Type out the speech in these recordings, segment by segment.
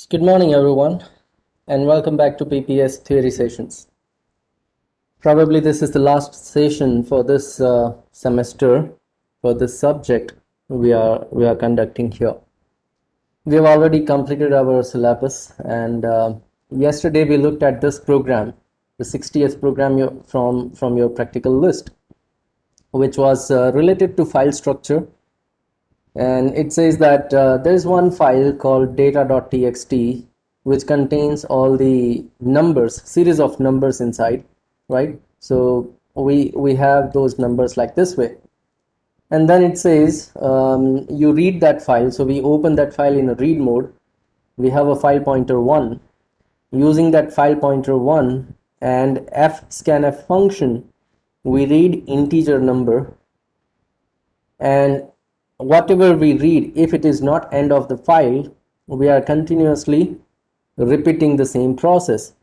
Good morning, everyone, and welcome back to PPS Theory Sessions. Probably this is the last session for this semester for this subject we are conducting here. We have already completed our syllabus, and yesterday we looked at this program, the 60th program from your practical list, which was related to file structure. And it says that there is one file called data.txt which contains all the numbers, series of numbers inside, right? So we have those numbers like this way. And then it says you read that file. So we open that file in a read mode. We have a file pointer 1. Using that file pointer 1 and fscanf function, we read integer number, and whatever we read, if it is not end of the file, we are continuously repeating the same process,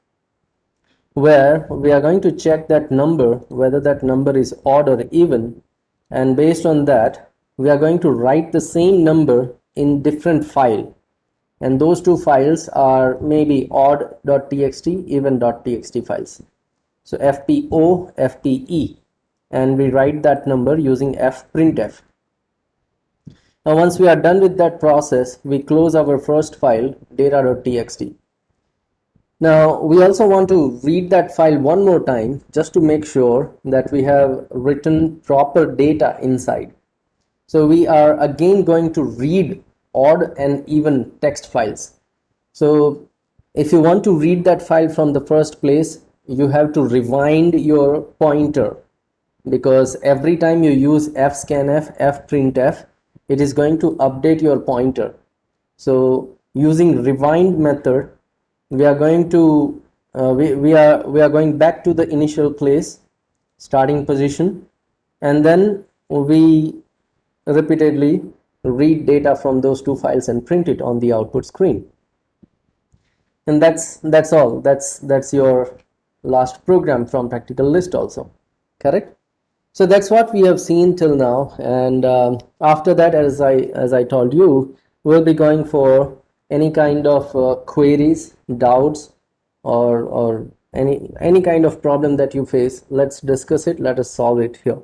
where we are going to check that number, whether that number is odd or even, and based on that we are going to write the same number in different file, and those two files are maybe odd.txt, even.txt files. So fpo, fpe, and we write that number using fprintf. Now once we are done with that process, we close our first file, data.txt. Now we also want to read that file one more time just to make sure that we have written proper data inside. So we are again going to read odd and even text files. So if you want to read that file from the first place, you have to rewind your pointer, because every time you use fscanf, fprintf, it is going to update your pointer. So using rewind method, we are going to we are going back to the initial place, starting position, and then we repeatedly read data from those two files and print it on the output screen. And that's all. That's your last program from practical list also, correct? So that's what we have seen till now, and after that, as I told you, we'll be going for any kind of queries, doubts, or any kind of problem that you face. Let's discuss it. Let us solve it here.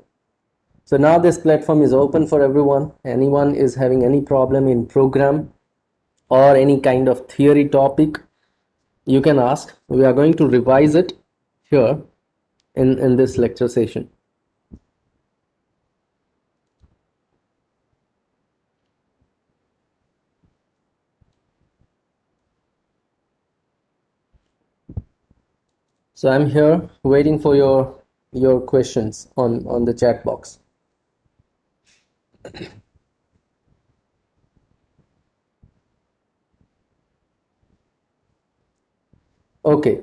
So now this platform is open for everyone. Anyone is having any problem in program or any kind of theory topic, you can ask. We are going to revise it here in this lecture session. So I'm here waiting for your questions on the chat box. Okay.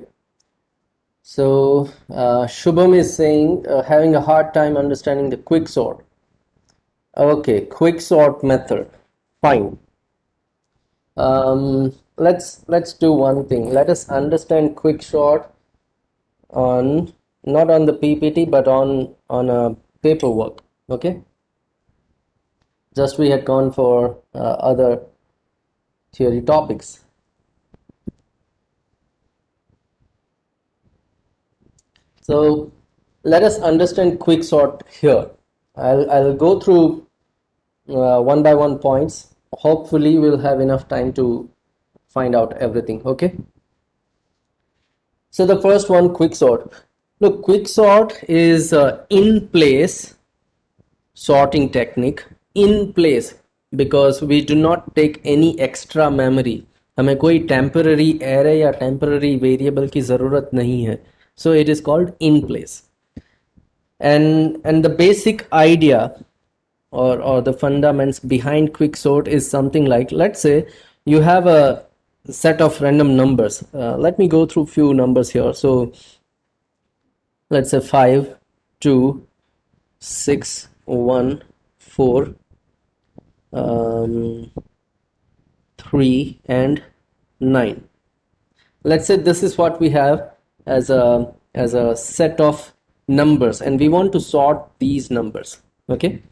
So Shubham is saying having a hard time understanding the quicksort. Okay, quicksort method. Fine. Let's do one thing. Let us understand quicksort on, not on the PPT, but on a paperwork. Okay, just we had gone for other theory topics. So let us understand quicksort here. I'll go through one by one points. Hopefully we'll have enough time to find out everything. Okay, so the first one, quicksort. Look, quicksort is in place sorting technique, in place, because we do not take any extra memory. हमें कोई temporary array या temporary variable की ज़रूरत नहीं है. So it is called in place. And the basic idea or the fundamentals behind quicksort is something like, let's say you have a set of random numbers. Let me go through few numbers here. So let's say 5, 2, 6, 1, 4, 3 and 9. Let's say this is what we have as a set of numbers, and we want to sort these numbers. Okay,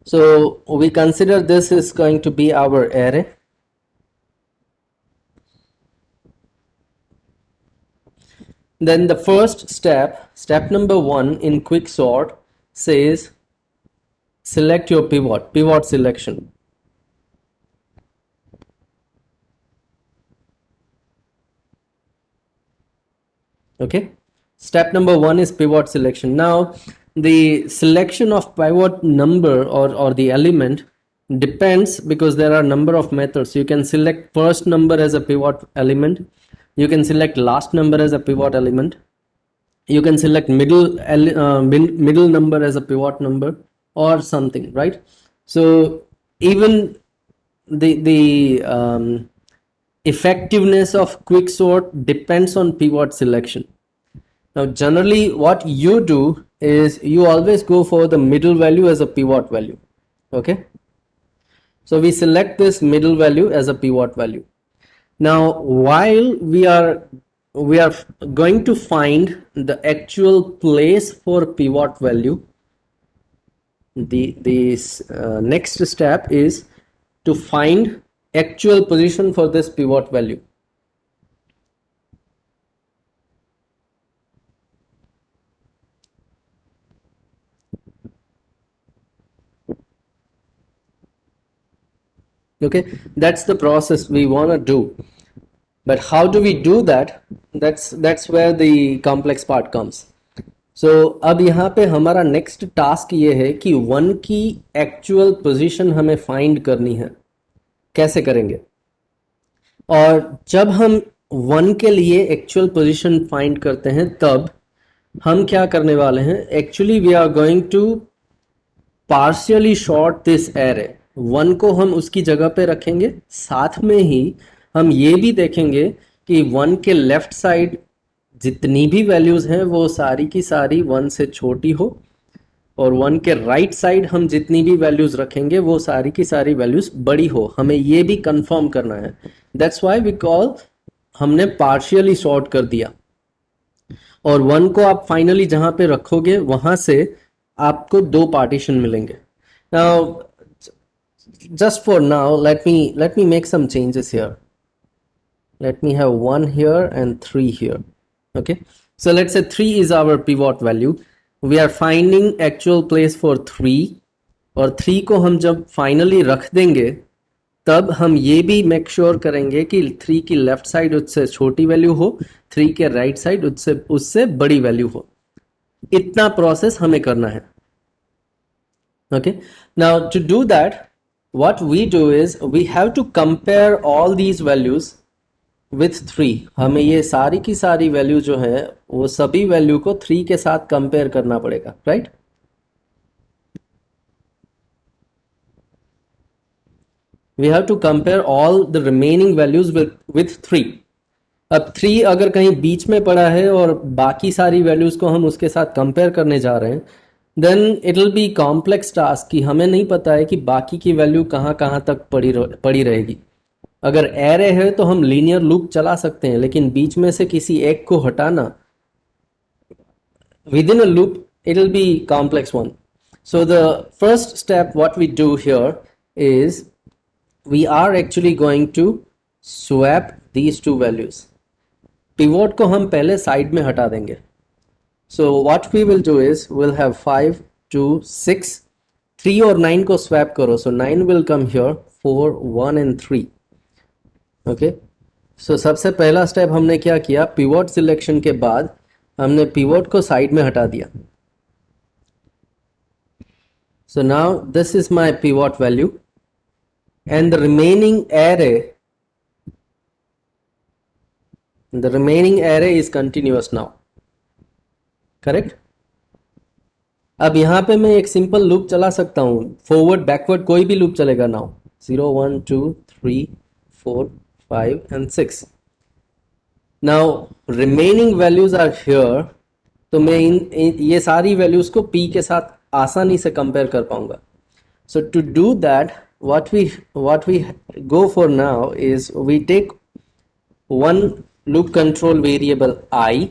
so we consider this is going to be our array, Then the first step, step number 1 in quicksort says select your pivot selection. Okay, step number 1 is pivot selection. Now the selection of pivot number or the element depends, because there are number of methods. You can select first number as a pivot element, you can select last number as a pivot element, you can select middle number as a pivot number or something, right? So even the effectiveness of quicksort depends on pivot selection. Now generally what you do is you always go for the middle value as a pivot value. Okay, so we select this middle value as a pivot value. Now while we are going to find the actual place for pivot value, the next step is to find actual position for this pivot value. Okay, that's the process we want to do, but how do we do that? That's where the complex part comes. So अब यहाँ पे हमारा next task ये है कि 1 की actual position हमें find करनी है. कैसे करेंगे? और जब हम 1 के लिए एक्चुअल पोजीशन फाइंड करते हैं तब हम क्या करने वाले हैं? Actually we are going to partially sort this array. 1 को हम उसकी जगह पे रखेंगे, साथ में ही हम ये भी देखेंगे कि 1 के लेफ्ट साइड जितनी भी वैल्यूज हैं वो सारी की सारी 1 से छोटी हो, और 1 के राइट साइड हम जितनी भी वैल्यूज रखेंगे वो सारी की सारी वैल्यूज बड़ी हो. हमें ये भी कंफर्म करना है. दैट्स व्हाई वी कॉल, हमने पार्शियली सॉर्ट कर दिया. और 1 को आप फाइनली जहां पे रखोगे वहां से आपको 2 पार्टीशन मिलेंगे. Now just for now, let me make some changes here. Let me have 1 here and 3 here. Okay, so let's say 3 is our pivot value. We are finding actual place for 3, और 3 को हम जब finally रख देंगे तब हम ये भी मेक श्योर करेंगे कि 3 की लेफ्ट साइड उससे छोटी वैल्यू हो, 3 के राइट साइड उससे बड़ी वैल्यू हो. इतना प्रोसेस हमें करना है. Okay, now to do that, what we do is we have to compare all these values with 3. हमें ये सारी की सारी वैल्यू जो है वो सभी वैल्यू को 3 के साथ कंपेयर करना पड़ेगा, right? We have to compare all the remaining values with 3. अब 3 अगर कहीं बीच में पड़ा है और बाकी सारी वैल्यूज को हम उसके साथ कंपेयर करने जा रहे हैं, then it will be complex task कि हमें नहीं पता है कि बाकी की वैल्यू कहाँ कहाँ तक पड़ी रहेगी. अगर एरे है तो हम लीनियर लूप चला सकते हैं, लेकिन बीच में से किसी एक को हटाना within a loop, it will be complex one. So the first step what we do here is we are actually going to swap these two values. Pivot को हम पहले साइड में हटा देंगे. So what we will do is we'll have 5, 2, 6, 3 और 9 को swap करो. So 9 will come here, 4, 1 and 3. Okay. So सबसे पहला स्टेप हमने क्या किया? पिवोट सिलेक्शन के बाद हमने पिवोट को साइड में हटा दिया. So now this is my pivot value and the remaining array is continuous now. Correct. अब यहां पे मैं एक सिंपल लूप चला सकता हूं, फॉरवर्ड बैकवर्ड कोई भी लूप चलेगा. Now 0, 1, 2, 3, 4, 5 and 6. Now remaining values are here. तो मैं ये सारी वैल्यूज को p के साथ आसानी से कंपेयर कर पाऊंगा. So to do that what we go for now is we take one loop control variable I.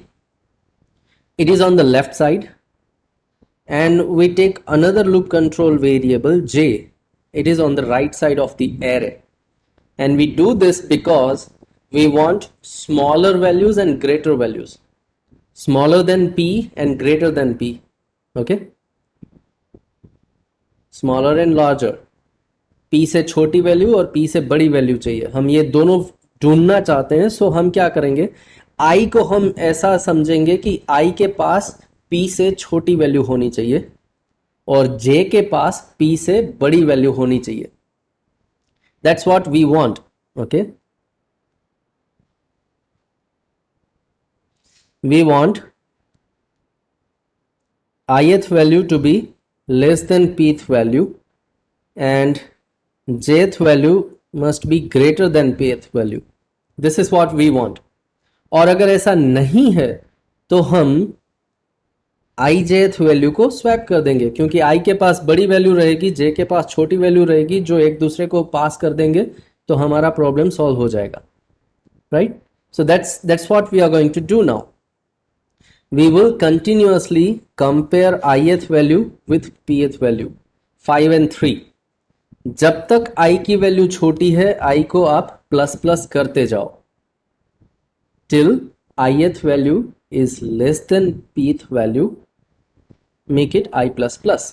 It is on the left side, and we take another loop control variable j. It is on the right side of the array, and we do this because we want smaller values and greater values. smaller than p and greater than p. Okay, smaller and larger. p से छोटी value और p से बड़ी value चाहिए, हम ये दोनों ढूंढना चाहते हैं. सो हम क्या करेंगे, i को हम ऐसा समझेंगे कि i के पास p से छोटी वैल्यू होनी चाहिए और j के पास p से बड़ी वैल्यू होनी चाहिए. That's what we want. Okay, we want ith value to be less than pth value and jth value must be greater than pth value. This is what we want. और अगर ऐसा नहीं है तो हम i jth वैल्यू को swap कर देंगे, क्योंकि i के पास बड़ी वैल्यू रहेगी, j के पास छोटी वैल्यू रहेगी, जो एक दूसरे को पास कर देंगे तो हमारा प्रॉब्लम सॉल्व हो जाएगा. Right, so that's what we are going to do now. We will continuously compare ith value with pth value 5 and 3. जब तक i की वैल्यू छोटी है i को आप प्लस प्लस करते जाओ till ith value is less than pth value, make it i plus plus.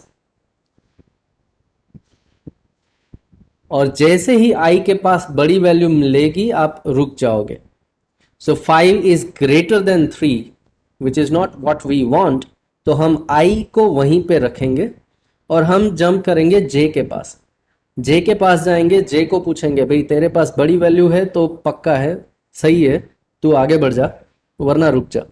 और जैसे ही i के पास बड़ी वैल्यू मिलेगी आप रुक जाओगे. So 5 is greater than 3, which is not what we want. तो हम i को वहीं पे रखेंगे और हम जंप करेंगे j के पास. j के पास जाएंगे, j को पूछेंगे भाई तेरे पास बड़ी वैल्यू है तो पक्का है, सही है, तू आगे बढ़ जा वरना रुक जा.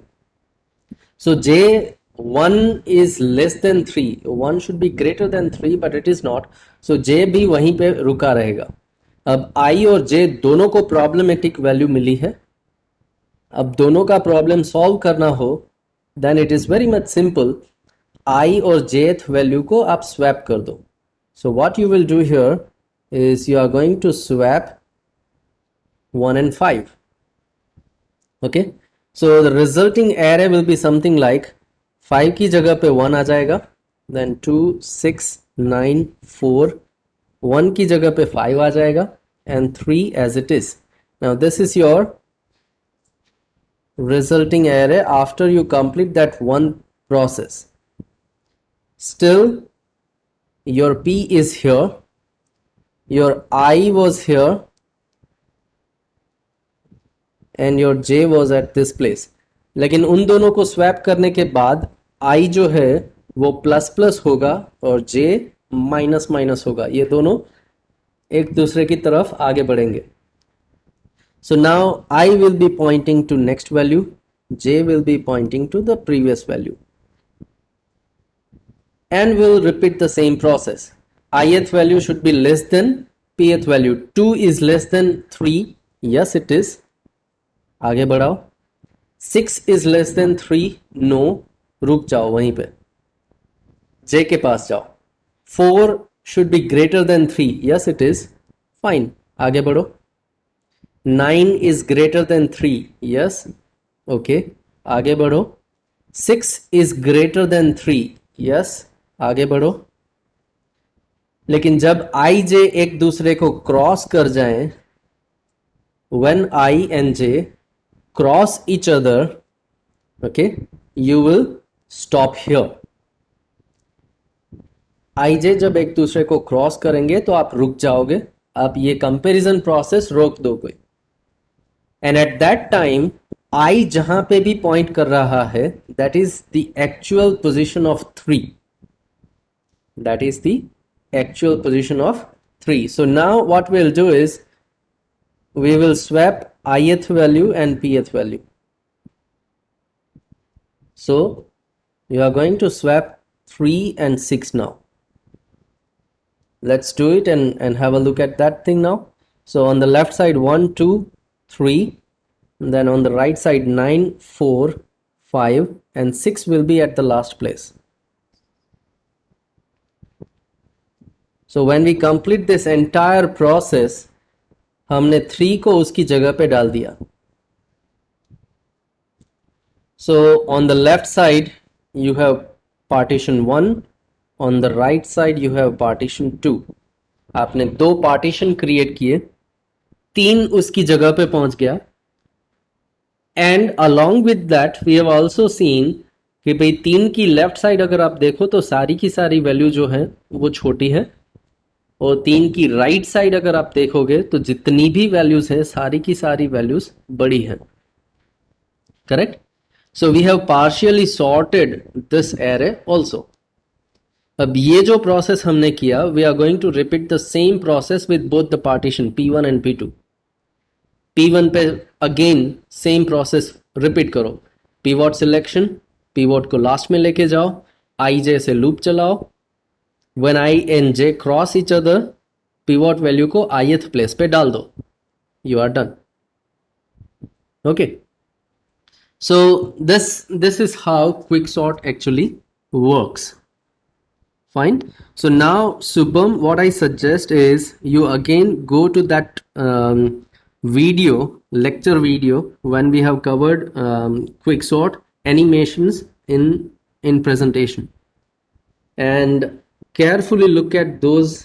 So j1 is less than 3. 1 should be greater than 3 but it is not. So j भी वहीं पे रुका रहेगा. अब i और j दोनों को प्रॉब्लमेटिक वैल्यू मिली है. अब दोनों का प्रॉब्लम सॉल्व करना हो then it is very much simple. i और jth वैल्यू को आप स्वैप कर दो. So what you will do here is you are going to swap 1 and 5. Okay, so the resulting array will be something like 5 की जगह पे 1 आ जाएगा, then 2 6 9 4, 1 की जगह पे 5 आ जाएगा and 3 as it is. Now this is your resulting array after you complete that one process. Still your p is here, your I was here and your j was at this place. लेकिन उन दोनों को swap करने के बाद I जो है वो प्लस प्लस होगा और j माइनस माइनस होगा. ये दोनों एक दूसरे की तरफ आगे बढ़ेंगे. So now I will be pointing to next value, j will be pointing to the previous value. And we'll repeat the same process. Ith value should be less than pth value. 2 is less than 3. Yes, it is. आगे बढ़ाओ. 6 is less than 3. No. रुक जाओ वहीं पे. j के पास जाओ. 4 should be greater than 3. Yes, it is. Fine. आगे बढ़ो. 9 is greater than 3. Yes. Okay. आगे बढ़ो. 6 is greater than 3. Yes. आगे बढ़ो. लेकिन जब i j एक दूसरे को क्रॉस कर जाएं, when I and j cross each other, okay, you will stop here. i j जब एक दूसरे को क्रॉस करेंगे तो आप रुक जाओगे, आप ये कंपैरिजन प्रोसेस रोक दोगे. And at that time i जहां पे भी पॉइंट कर रहा है that is the actual position of 3. That is the actual position of 3. So now what we'll do is we will swap ith value and pth value. So you are going to swap 3 and 6 now. Let's do it and have a look at that thing now. So on the left side 1 2 3, and then on the right side 9 4 5 and 6 will be at the last place. So when we complete this entire process, हमने 3 को उसकी जगह पे डाल दिया. So on the left side you have partition 1, on the right side you have partition 2. आपने 2 partition create किए, 3 उसकी जगह पे पहुंच गया and along with that we have also seen कि भाई 3 की लेफ्ट साइड अगर आप देखो तो सारी की सारी वैल्यू जो है वो छोटी है, और 3 की राइट साइड अगर आप देखोगे तो जितनी भी वैल्यूज है सारी की सारी वैल्यूज बड़ी है. Correct. So we have partially sorted this array also. अब ये जो प्रोसेस हमने किया, we are going to repeat the same process with both the partition P1 and P2. P1 पे अगेन सेम प्रोसेस रिपीट करो. Pivot selection, pivot को last में लेके जाओ, आई जे से लूप चलाओ. When I and J cross each other, pivot value को ith place पे डाल दो. You are done. Okay. So this is how quicksort actually works. Fine. So now Subham, what I suggest is you again go to that lecture video when we have covered quicksort animations in presentation, and carefully look at those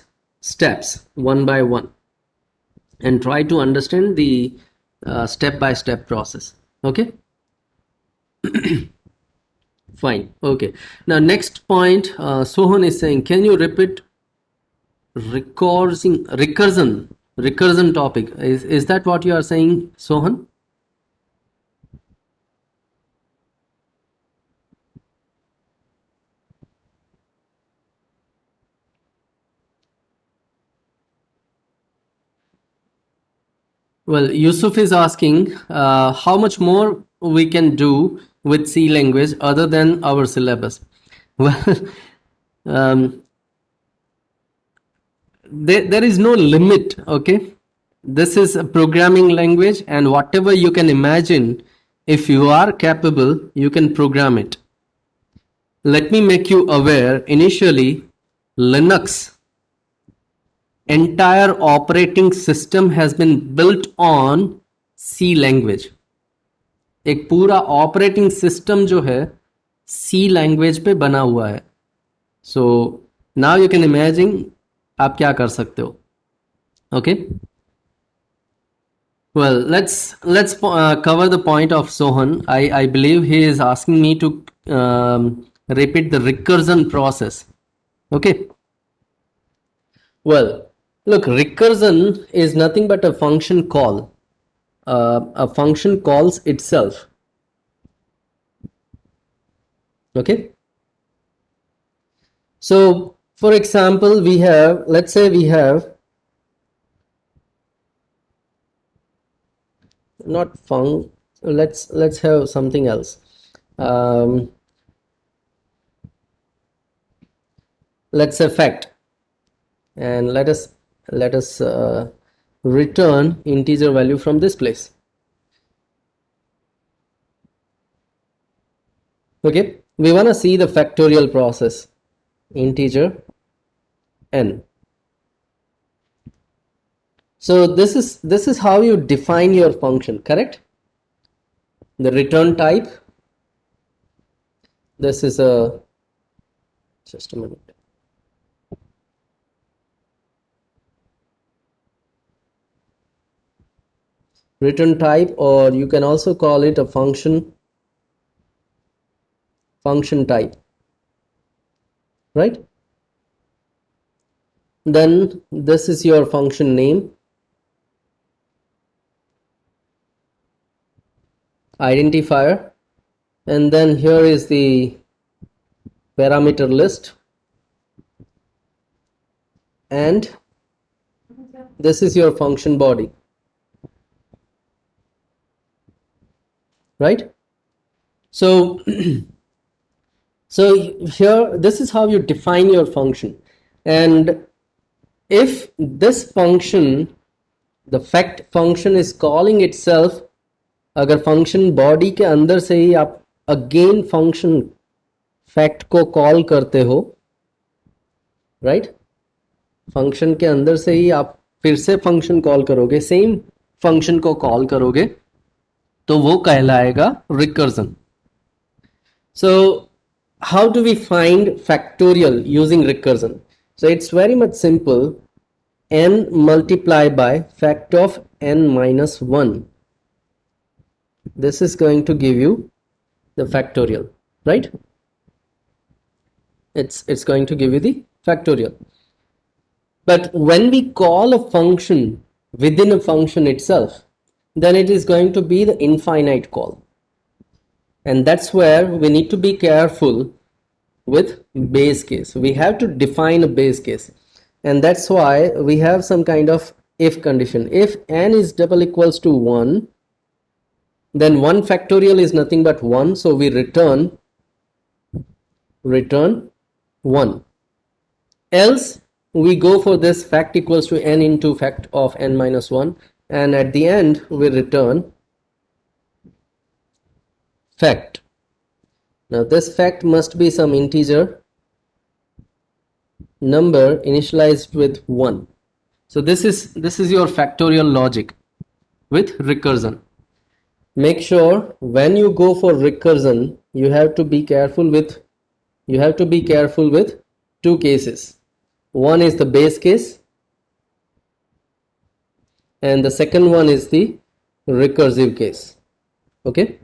steps one by one and try to understand the step by step process. Okay. Fine. Okay. Now next point, Sohan is saying, can you repeat recursion topic? Is that what you are saying, Sohan? Well, Yusuf is asking how much more we can do with C language other than our syllabus. Well, there is no limit. Okay, this is a programming language, and whatever you can imagine, if you are capable, you can program it. Let me make you aware, initially Linux entire operating system has been built on C language. एक पूरा operating system जो है सी language पे बना हुआ है. So now you can imagine आप क्या कर सकते हो. Okay. Well, let's cover the point of Sohan. I believe he is asking me to repeat the recursion process. Okay. Well, look, recursion is nothing but a function call. A function calls itself. Okay. So, for example, we have, let's say we have not func. Let's have something else. Let's say fact, and let us return integer value from this place. Okay, we want to see the factorial process. Integer n. So this is how you define your function, correct? The return type. This is a, just a minute. Return type, or you can also call it a function type, right? Then this is your function name, identifier, and then here is the parameter list, and this is your function body. Right? So here, this is how you define your function. And if this function, the fact function, is calling itself, अगर function body के अंदर से ही आप again function fact को call करते हो, right? function के अंदर से ही आप फिर से function call करोगे, same function को call करोगे, तो वो कहलाएगा recursion. So how do we find factorial using recursion? So it's very much simple. N multiplied by fact of n minus 1. this is going to give you the factorial, right? It's going to give you the factorial. But when we call a function within a function itself, then it is going to be the infinite call. And that's where we need to be careful with base case. We have to define a base case. And that's why we have some kind of if condition. If n is double equals to 1, then 1 factorial is nothing but 1. So we return 1. Else we go for this fact equals to n into fact of n minus 1, and at the end we return fact. Now this fact must be some integer number initialized with 1. So this is your factorial logic with recursion. Make sure when you go for recursion, you have to be careful with two cases. One is the base case and the second one is the recursive case. Okay,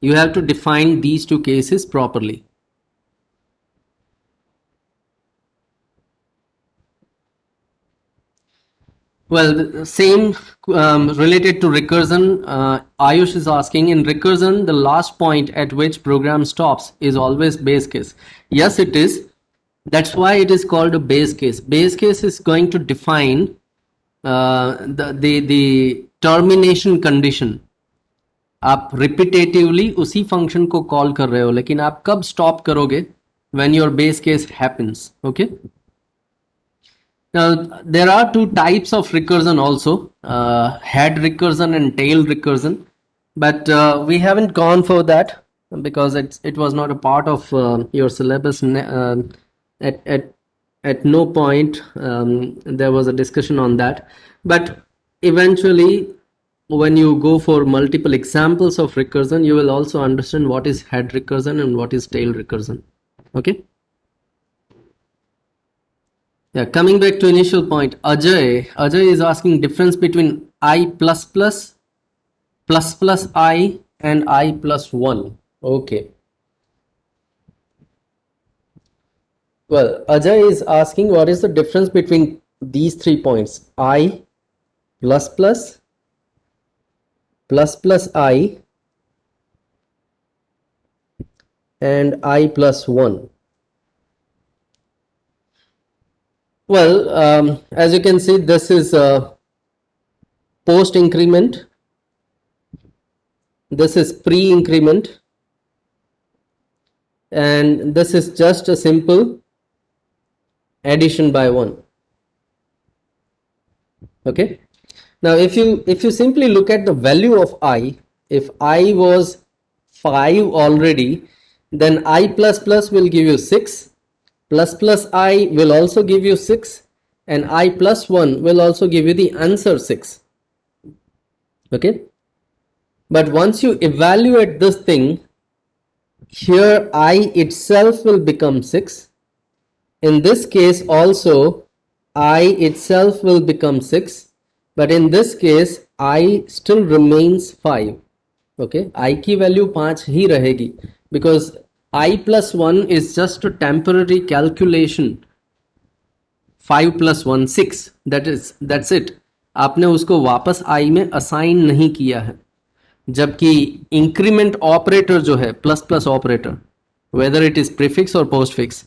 you have to define these two cases properly. Well, the same related to recursion, Ayush is asking, in recursion, the last point at which program stops is always base case. Yes, it is. That's why it is called a base case. Base case is going to define the termination condition. आप repetitively उसी function को call कर रहे हो, लेकिन आप कब stop करोगे? When your base case happens. Okay. Now, there are two types of recursion also, head recursion and tail recursion, but we haven't gone for that because it was not a part of your syllabus. At no point there was a discussion on that, but eventually when you go for multiple examples of recursion, you will also understand what is head recursion and what is tail recursion. Okay. Yeah, coming back to initial point, Ajay is asking difference between I plus plus I and I plus 1. Okay. Well, Ajay is asking what is the difference between these 3 points, I plus plus I and I plus 1. Well, as you can see, this is a post increment, this is pre increment, and this is just a simple addition by 1. Okay. Now if you simply look at the value of I, if I was 5 already, then I plus plus will give you 6, plus I will also give you 6, and I plus 1 will also give you the answer 6. Okay. But once you evaluate this thing, here I itself will become 6. In this case also I itself will become 6, but in this case I still remains 5. Okay, I की value 5 ही रहेगी because I plus 1 is just a temporary calculation. 5 plus 1 6, that's it. आपने उसको वापस I में assign नहीं किया है, जबकि increment operator जो है plus plus operator, whether it is prefix or postfix,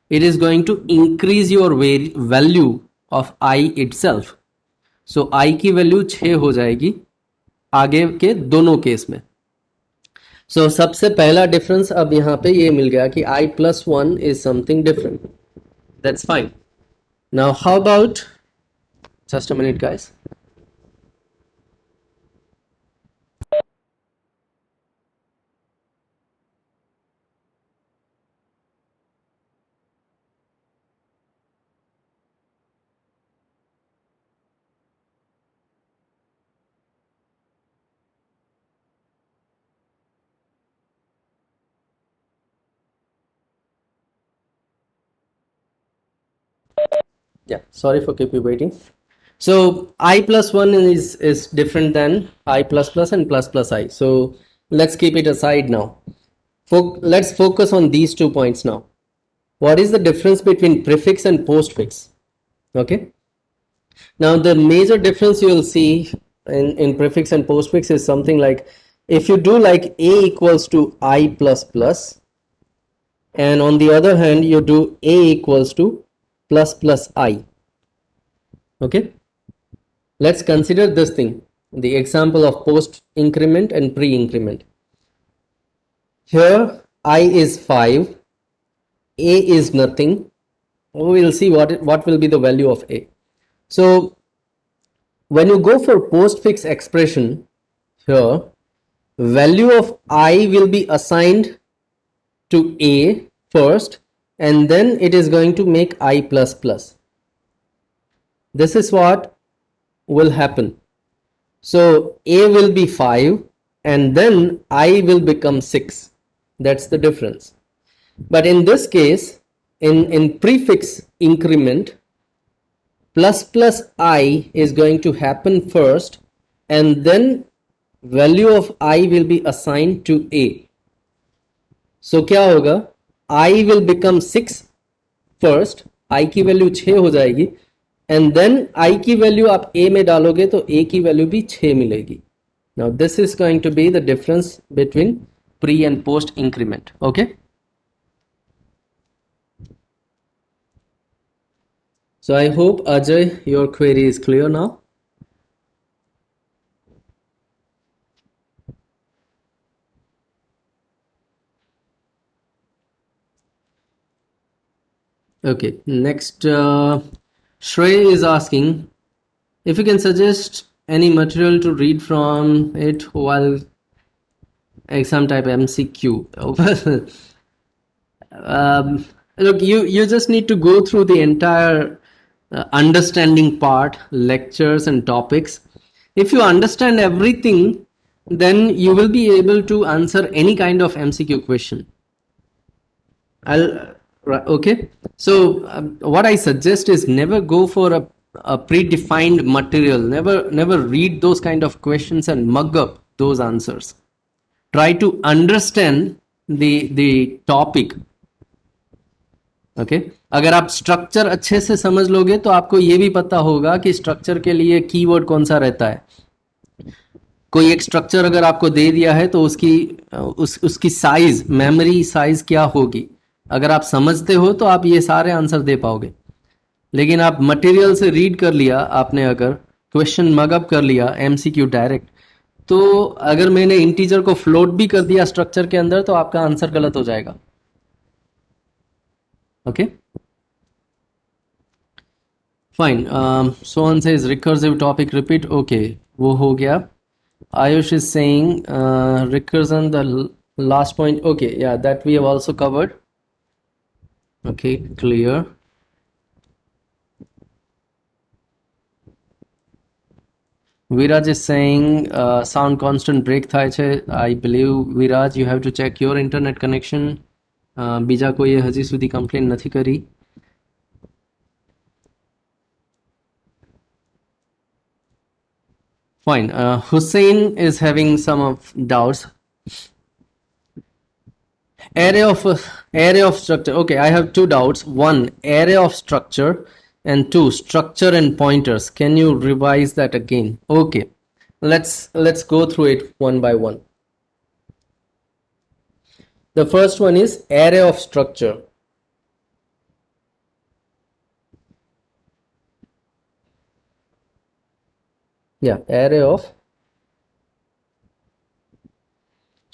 it is going to increase your value of I itself. So I की वैल्यू 6 हो जाएगी आगे के दोनों केस में. So सबसे पहला डिफरेंस अब यहाँ पे ये मिल गया कि I plus 1 is something different. That's fine. Now how about, just a minute guys. Yeah, sorry for keep you waiting. So I plus 1 is different than I plus plus and plus plus I. So let's keep it aside now. Let's focus on these 2 points now. What is the difference between prefix and postfix? Okay. Now the major difference you will see in prefix and postfix is something like, if you do like A equals to I plus plus, and on the other hand you do A equals to plus plus I. Okay. Let's consider this thing, the example of post increment and pre increment. Here I is 5, A is nothing. We will see what will be the value of A. So when you go for postfix expression, here value of I will be assigned to A first, and then it is going to make I plus plus. This is what will happen. So A will be 5 and then I will become 6. That's the difference. But in this case, in prefix increment, plus plus I is going to happen first, and then value of I will be assigned to A. So क्या होगा? I will become 6 first, I की value 6 हो जाएगी, and then I की value आप A में डालोगे तो A की वैल्यू भी 6 मिलेगी. Now this is going to be the difference between pre and post increment. Okay. So I hope, Ajay, your query is clear now. Okay, next, Shrey is asking if you can suggest any material to read from it while exam type MCQ. Look, you just need to go through the entire understanding part, lectures and topics. If you understand everything, then you will be able to answer any kind of MCQ question. Okay. So what I suggest is never go for a predefined material. Never read those kind of questions and mug up those answers. Try to understand the topic. Okay अगर आप structure अच्छे से समझ लोगे तो आपको ये भी पता होगा कि स्ट्रक्चर के लिए कीवर्ड कौन सा रहता है. कोई एक स्ट्रक्चर अगर आपको दे दिया है तो उसकी साइज, मेमोरी साइज क्या होगी, अगर आप समझते हो तो आप ये सारे आंसर दे पाओगे. लेकिन आप मटेरियल से रीड कर लिया आपने, अगर क्वेश्चन मगअप कर लिया एमसीक्यू डायरेक्ट, तो अगर मैंने इंटीजर को फ्लोट भी कर दिया स्ट्रक्चर के अंदर तो आपका आंसर गलत हो जाएगा. Okay, fine. So on says recursive topic repeat. Okay, वो हो गया. Ayush is saying recursion, the last point. Okay, yeah, that we have also covered. Okay, clear. Viraj is saying sound constant break થાય છે. I believe Viraj, you have to check your internet connection. બીજા કોઈએ હજી સુધી complain નથી કરી. Fine. Hussein is having some of doubts. Array of structure. Okay, I have two doubts. One, array of structure, and two, structure and pointers. Can you revise that again? Okay, let's go through it one by one. The first one is array of structure. Yeah, array of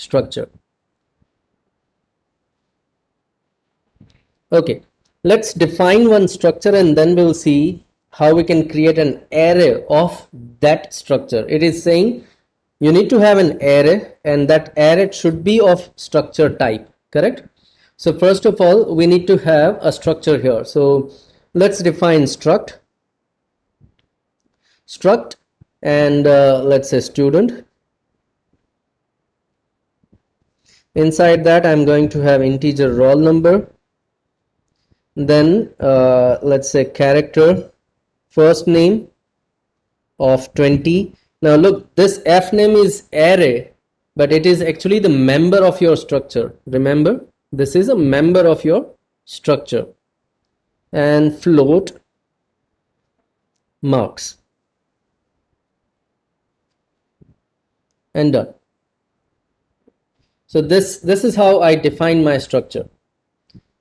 structure. Okay, let's define one structure and then we'll see how we can create an array of that structure. It is saying you need to have an array and that array should be of structure type, correct? So first of all, we need to have a structure here. So let's define struct and let's say student. Inside that I'm going to have integer roll number, then let's say character, first name, of 20. Now look, this f name is array, but it is actually the member of your structure. Remember, this is a member of your structure. And float marks. And done. So this is how I define my structure.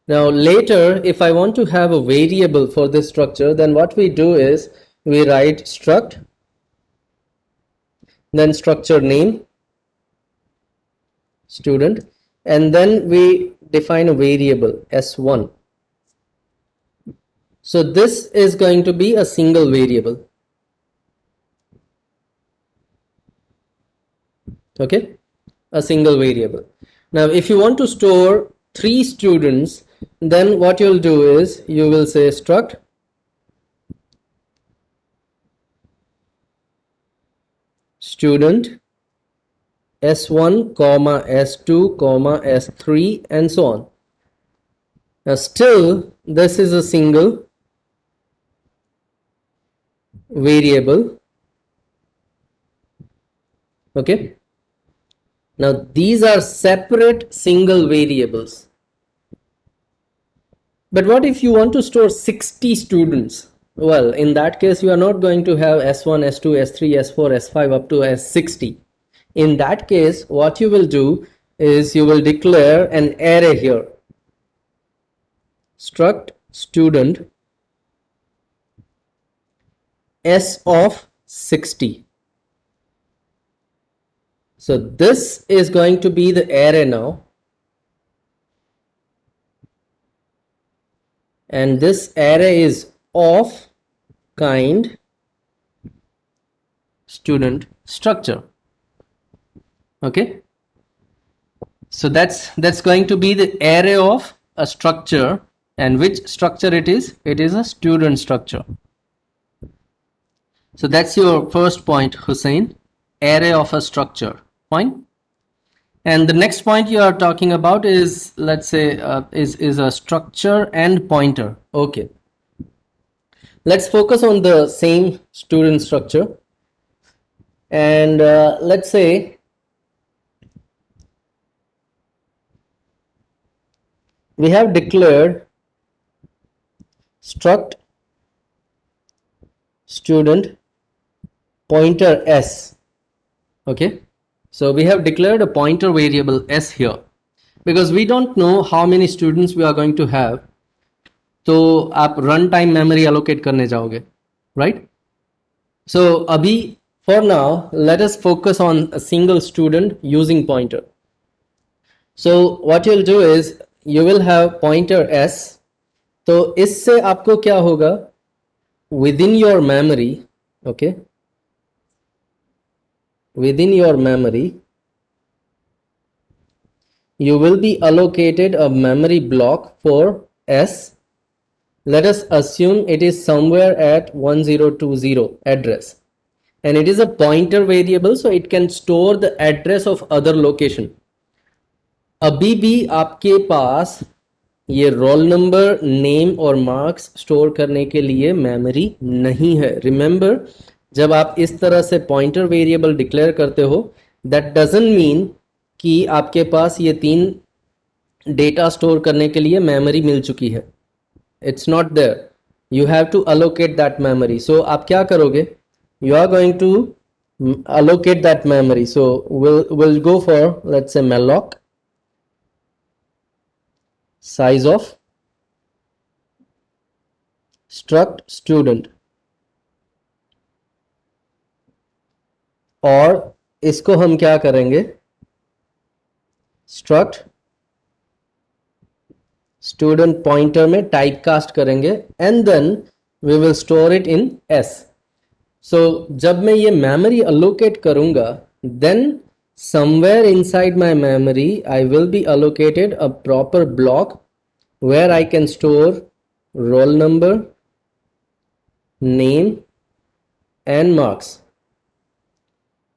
Now later, if I want to have a variable for this structure, then what we do is we write struct, then structure name, student, and then we define a variable s1. So this is going to be a single variable. Okay, a single variable. Now if you want to store 3 students, then what you'll do is you will say struct student s1 comma s2 comma s3 and so on. Now still this is a single variable. Okay, now these are separate single variables. But what if you want to store 60 students? Well, in that case you are not going to have s1, s2, s3, s4, s5 up to s60. In that case, what you will do is you will declare an array here. Struct student s of 60. So this is going to be the array now. And this array is of kind student structure. Okay, so that's going to be the array of a structure. And which structure it is? It is a student structure. So that's your first point, Hussein, array of a structure. Fine. And the next point you are talking about is, let's say, is a structure and pointer. Okay, let's focus on the same student structure. And let's say we have declared struct student pointer s. Okay, so we have declared a pointer variable s here because we don't know how many students we are going to have. तो आप run time memory allocate करने जाओगे, right? So अभी for now let us focus on a single student using pointer. So what you'll do is you will have pointer s. तो इससे आपको क्या होगा, within your memory, okay, within your memory you will be allocated a memory block for s. Let us assume it is somewhere at 1020 address, and it is a pointer variable, so it can store the address of other location. अभी भी आपके पास ये roll number, name और marks store करने के लिए memory नहीं है. रिमेंबर, जब आप इस तरह से पॉइंटर वेरिएबल डिक्लेयर करते हो, दैट डजंट मीन कि आपके पास ये 3 डेटा स्टोर करने के लिए मेमोरी मिल चुकी है. It's not there. You have to allocate that memory. So आप क्या करोगे? You are going to allocate that memory. So we'll go for, let's say, malloc size of struct student, और इसको हम क्या करेंगे, struct student pointer में type cast करेंगे, and then we will store it in s. So जब मैं ये memory allocate करूंगा, then somewhere inside my memory I will be allocated a proper block where I can store roll number, name and marks.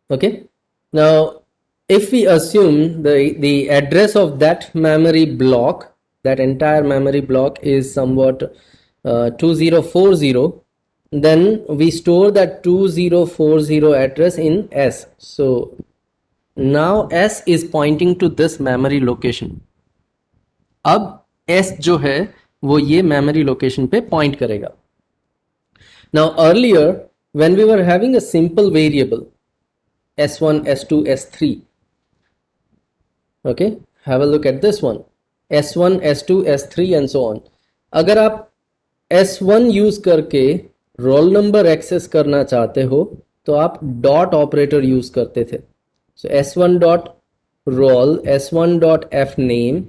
Okay, now if we assume the address of that memory block, that entire memory block is somewhat 2040, then we store that 2040 address in S. So now S is pointing to this memory location. अब S जो है वो ये memory location पे point करेगा. Now earlier when we were having a simple variable S1, S2, S3, okay, have a look at this one, S1, S2, S3 and so on. अगर आप S1 use करके roll number access करना चाहते हो तो आप dot operator use करते थे. सो S1 dot roll, S1 dot F name,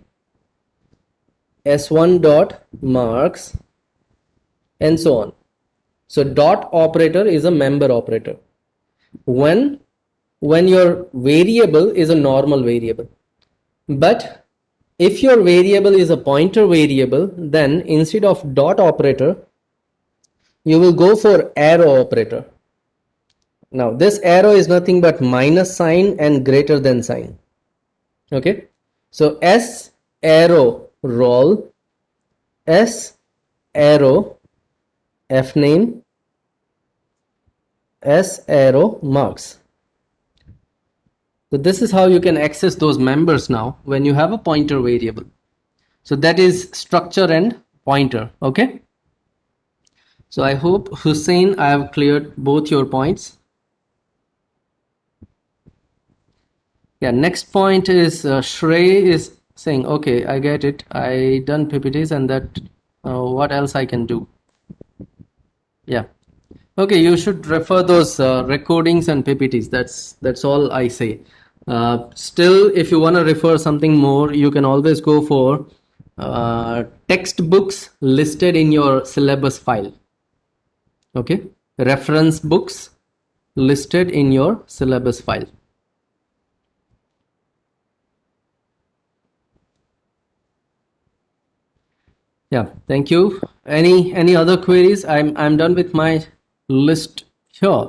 S1 dot marks and so on. So dot operator is a member operator when your variable is a normal variable. But if your variable is a pointer variable, then instead of dot operator you will go for arrow operator. Now this arrow is nothing but minus sign and greater than sign. Okay, so S arrow roll, S arrow f name, S arrow marks. So this is how you can access those members now when you have a pointer variable. So that is structure and pointer. Okay, so I hope Hussein I have cleared both your points. Yeah, next point is Shrey is saying, okay, I get it, I done PPTs and that what else I can do. Yeah, okay, you should refer those recordings and PPTs. That's all I say. Still, if you want to refer something more, you can always go for textbooks listed in your syllabus file. Okay, reference books listed in your syllabus file. Yeah, thank you. Any other queries? I'm done with my list here.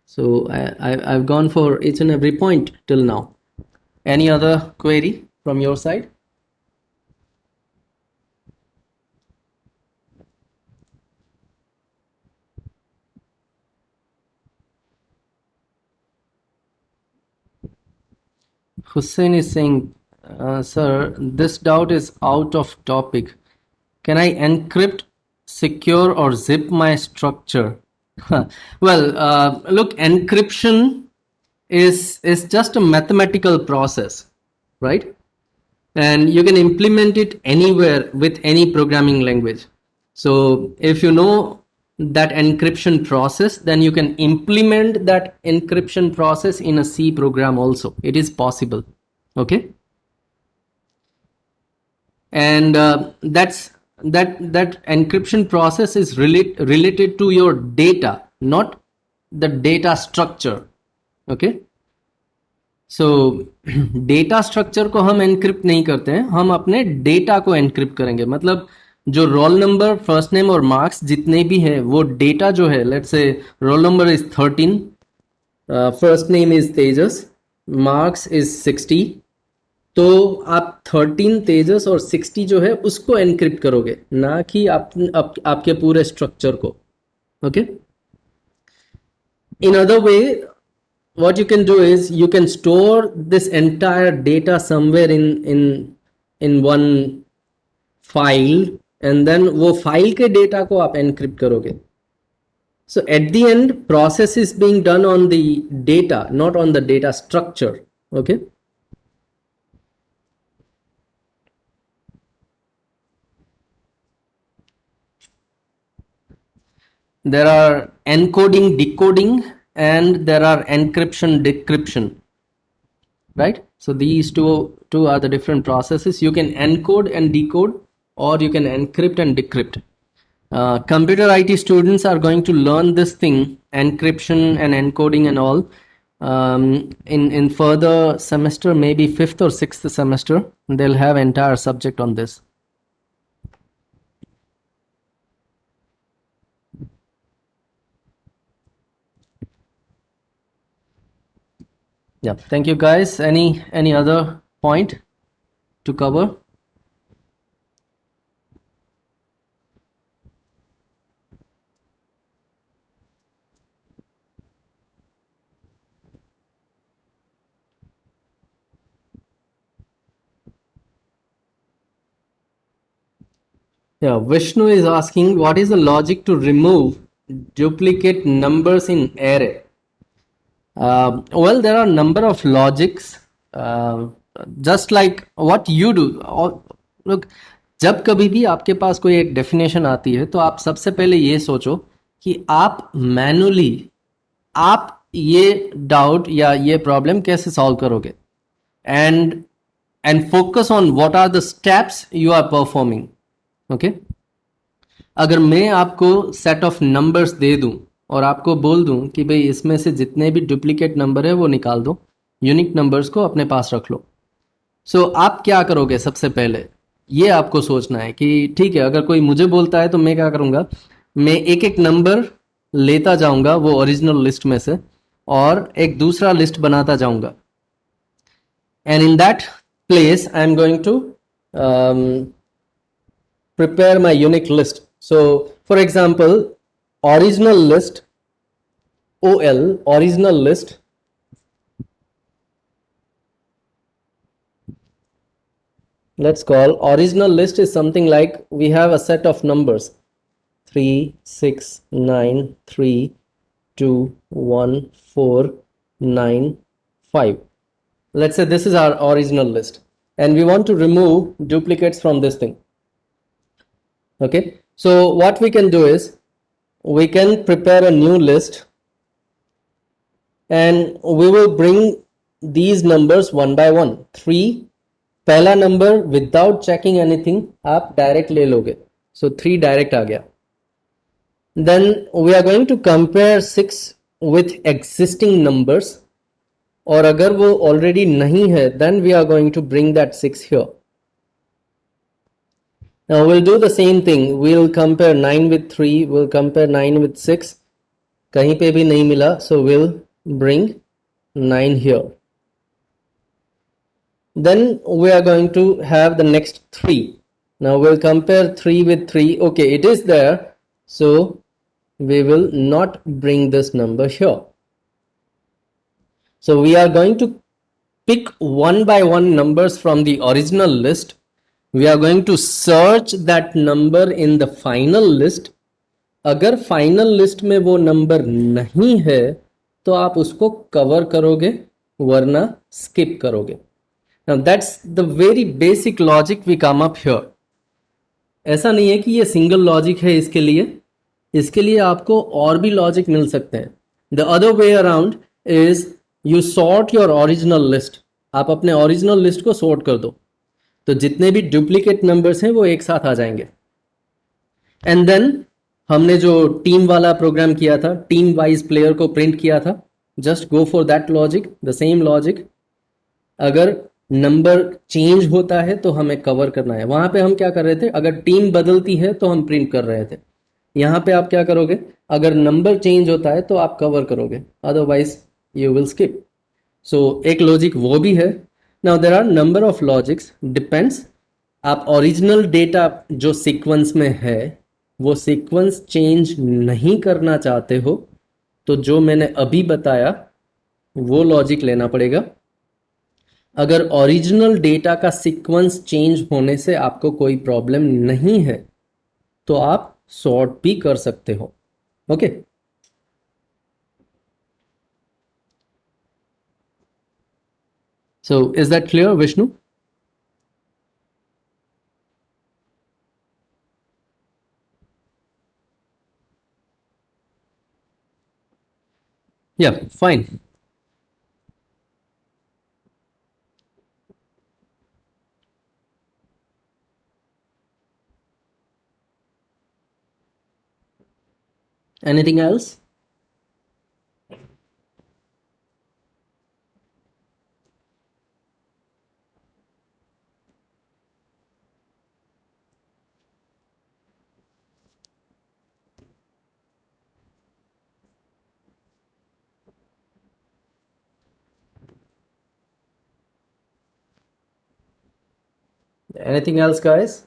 So I've gone for each and every point till now. Any other query from your side? Hussein is saying, sir, this doubt is out of topic. Can I encrypt, secure or zip my structure? Well, look, encryption is just a mathematical process, right? And you can implement it anywhere with any programming language. So if you know that encryption process, then you can implement that encryption process in a C program also. It is possible. Okay, and that encryption process is related to your data, not the data structure. Okay, so data structure को हम encrypt नहीं करते हैं, हम अपने data को encrypt करेंगे. मतलब जो रोल नंबर, फर्स्ट नेम और मार्क्स जितने भी है वो डेटा जो है, let's say roll number is 13, first name is Tejas, marks is 60, तो आप 13 तेजस और 60 जो है उसको एनक्रिप्ट करोगे, ना कि आपके पूरे स्ट्रक्चर को. Okay, in other way what you can do is you can store this entire data somewhere in one file and then वो फाइल के डेटा को आप एनक्रिप्ट करोगे. So at the end process is being done on the data, not on the data structure. Okay, there are encoding, decoding, and there are encryption, decryption, right? So these two are the different processes. You can encode and decode, or you can encrypt and decrypt. Computer IT students are going to learn this thing, encryption and encoding and all, in further semester, maybe 5th or 6th semester. They'll have entire subject on this. Yeah, thank you guys. Any other point to cover? Yeah, Vishnu is asking what is the logic to remove duplicate numbers in array? Well, there are number of logics, uh, just like what you do. Look, जब कभी भी आपके पास कोई एक definition आती है तो आप सबसे पहले ये सोचो कि आप मैनुअली आप ये डाउट या ये प्रॉब्लम कैसे सॉल्व करोगे and and focus on what are the steps you are performing. Okay, अगर मैं आपको सेट ऑफ नंबर्स दे दूं और आपको बोल दूं कि भाई इसमें से जितने भी डुप्लीकेट नंबर है वो निकाल दो, यूनिक नंबर्स को अपने पास रख लो. सो आप क्या करोगे? सबसे पहले ये आपको सोचना है कि ठीक है, अगर कोई मुझे बोलता है तो मैं क्या करूंगा, मैं एक एक नंबर लेता जाऊंगा वो ओरिजिनल लिस्ट में से और एक दूसरा लिस्ट बनाता जाऊंगा. And in that place I am going to prepare my unique list. So for example, original list, OL, original list, let's call original list is something like we have a set of numbers 3, 6, 9, 3, 2, 1, 4, 9, 5. Let's say this is our original list and we want to remove duplicates from this thing. Okay, so what we can do is we can prepare a new list and we will bring these numbers one by one. 3 पहला नंबर without checking anything आप direct ले लोगे, so 3 direct आ गया. Then we are going to compare 6 with existing numbers, और अगर वो ऑलरेडी नहीं है then we are going to bring that 6 here. Now we'll do the same thing. We'll compare 9 with 3, we'll compare 9 with 6. कहीं पे भी नहीं मिला, so we'll bring 9 here. Then we are going to have the next 3. Now we'll compare 3 with 3. Okay, it is there, so we will not bring this number here. So we are going to pick one by one numbers from the original list. We are going to search that number in the final list. अगर final list में वो number नहीं है तो आप उसको cover करोगे, वरना स्किप करोगे. Now that's the very basic logic we come up here. ऐसा नहीं है कि ये सिंगल लॉजिक है इसके लिए आपको और भी लॉजिक मिल सकते हैं. The other way around is you sort your original list. आप अपने ओरिजिनल लिस्ट को सॉर्ट कर दो तो जितने भी डुप्लीकेट नंबर्स हैं वो एक साथ आ जाएंगे. एंड देन हमने जो टीम वाला प्रोग्राम किया था, टीम वाइज प्लेयर को प्रिंट किया था, just go for that logic, the same logic. अगर नंबर चेंज होता है तो हमें कवर करना है. वहां पे हम क्या कर रहे थे, अगर टीम बदलती है तो हम प्रिंट कर रहे थे. यहां पे आप क्या करोगे, अगर नंबर चेंज होता है तो आप कवर करोगे, otherwise you will skip. So एक लॉजिक वो भी है. Now there are number of logics, depends. आप ओरिजिनल डेटा जो सीक्वेंस में है वो सीक्वेंस चेंज नहीं करना चाहते हो तो जो मैंने अभी बताया वो लॉजिक लेना पड़ेगा. अगर ओरिजिनल डेटा का सीक्वेंस चेंज होने से आपको कोई प्रॉब्लम नहीं है तो आप सॉर्ट भी कर सकते हो. Okay, so is that clear Vishnu? या fine. Anything else? Anything else, guys?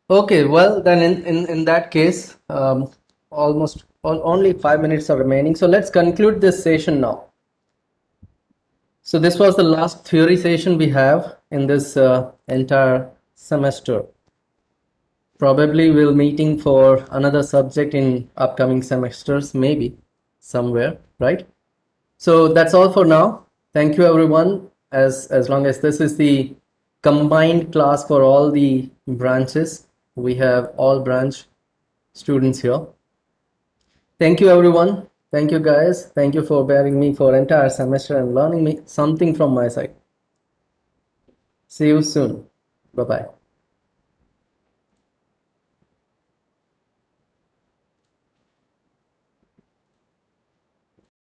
Okay, well then in that case, only 5 minutes are remaining. So let's conclude this session now. So this was the last theory session we have in this entire semester. Probably we'll meeting for another subject in upcoming semesters, maybe somewhere, right? So that's all for now. Thank you everyone. As long as this is the combined class for all the branches, we have all branch students here. Thank you everyone. Thank you guys. Thank you for bearing me for entire semester and learning me something from my side. See you soon. Bye bye.